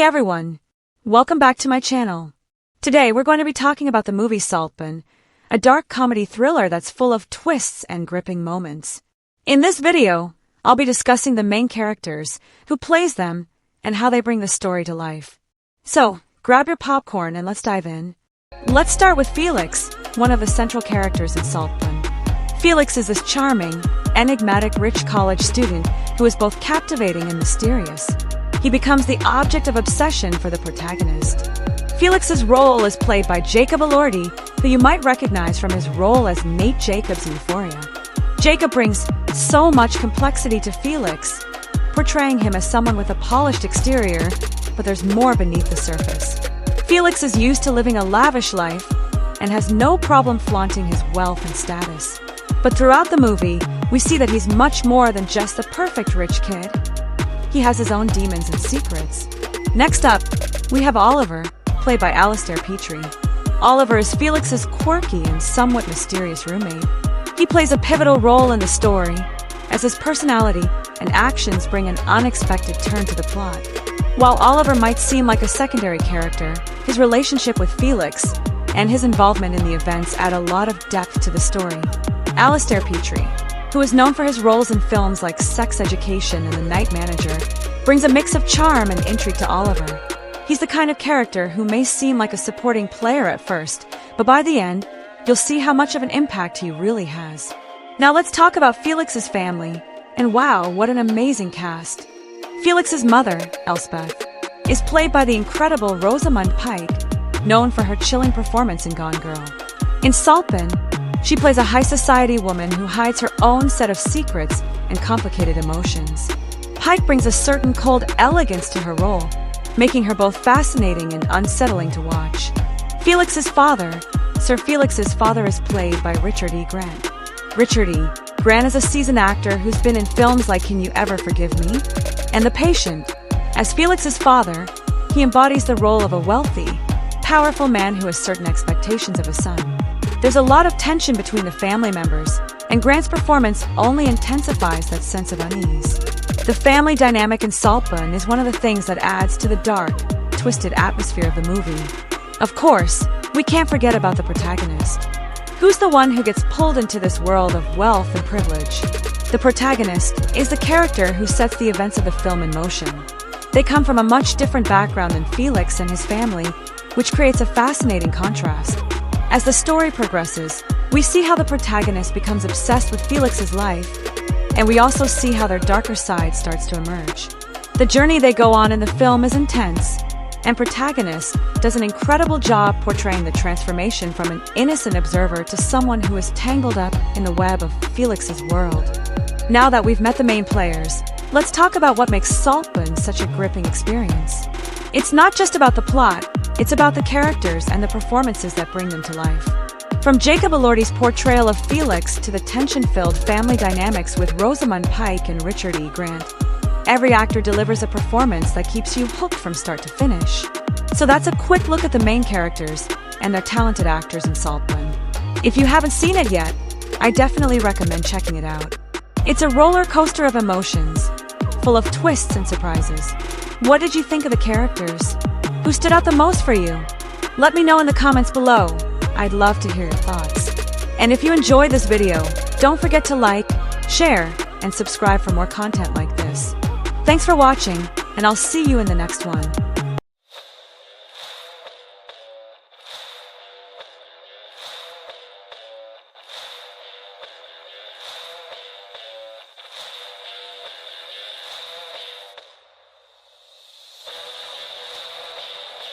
everyone! Welcome back to my channel. Today we're going to be talking about the movie Saltburn, a dark comedy thriller that's full of twists and gripping moments. In this video, I'll be discussing the main characters, who plays them, and how they bring the story to life. So, grab your popcorn and let's dive in. Let's start with Felix, one of the central characters in Saltburn. Felix is this charming, enigmatic rich college student who is both captivating and mysterious. He becomes the object of obsession for the protagonist. Felix's role is played by Jacob Elordi, who you might recognize from his role as Nate Jacobs in Euphoria. Jacob brings so much complexity to Felix, portraying him as someone with a polished exterior, but there's more beneath the surface. Felix is used to living a lavish life and has no problem flaunting his wealth and status. But throughout the movie, we see that he's much more than just the perfect rich kid. He has his own demons and secrets. Next up, we have Oliver, played by Alistair Petrie. Oliver is Felix's quirky and somewhat mysterious roommate. He plays a pivotal role in the story, as his personality and actions bring an unexpected turn to the plot. While Oliver might seem like a secondary character, his relationship with Felix and his involvement in the events add a lot of depth to the story. Alistair Petrie, who is known for his roles in films like Sex Education and The Night Manager, brings a mix of charm and intrigue to Oliver. He's the kind of character who may seem like a supporting player at first, but by the end, you'll see how much of an impact he really has. Now let's talk about Felix's family, and wow, what an amazing cast. Felix's mother, Elspeth, is played by the incredible Rosamund Pike, known for her chilling performance in Gone Girl. In Saltburn, she plays a high society woman who hides her own set of secrets and complicated emotions. Pike brings a certain cold elegance to her role, making her both fascinating and unsettling to watch. Felix's father, Sir Felix's father, is played by Richard E. Grant. Richard E. Grant is a seasoned actor who's been in films like Can You Ever Forgive Me? And The Patient. As Felix's father, he embodies the role of a wealthy, powerful man who has certain expectations of his son. There's a lot of tension between the family members, and Grant's performance only intensifies that sense of unease. The family dynamic in Saltburn is one of the things that adds to the dark, twisted atmosphere of the movie. Of course, we can't forget about the protagonist. Who's the one who gets pulled into this world of wealth and privilege? The protagonist is the character who sets the events of the film in motion. They come from a much different background than Felix and his family, which creates a fascinating contrast. As the story progresses, we see how the protagonist becomes obsessed with Felix's life, and we also see how their darker side starts to emerge. The journey they go on in the film is intense, and protagonist does an incredible job portraying the transformation from an innocent observer to someone who is tangled up in the web of Felix's world. Now that we've met the main players, let's talk about what makes Saltburn such a gripping experience. It's not just about the plot, it's about the characters and the performances that bring them to life. From Jacob Elordi's portrayal of Felix to the tension-filled family dynamics with Rosamund Pike and Richard E. Grant, every actor delivers a performance that keeps you hooked from start to finish. So that's a quick look at the main characters and their talented actors in Saltburn. If you haven't seen it yet, I definitely recommend checking it out. It's a roller coaster of emotions, full of twists and surprises. What did you think of the characters? Who stood out the most for you? Let me know in the comments below. I'd love to hear your thoughts. And if you enjoyed this video, don't forget to like, share, and subscribe for more content like this. Thanks for watching, and I'll see you in the next one.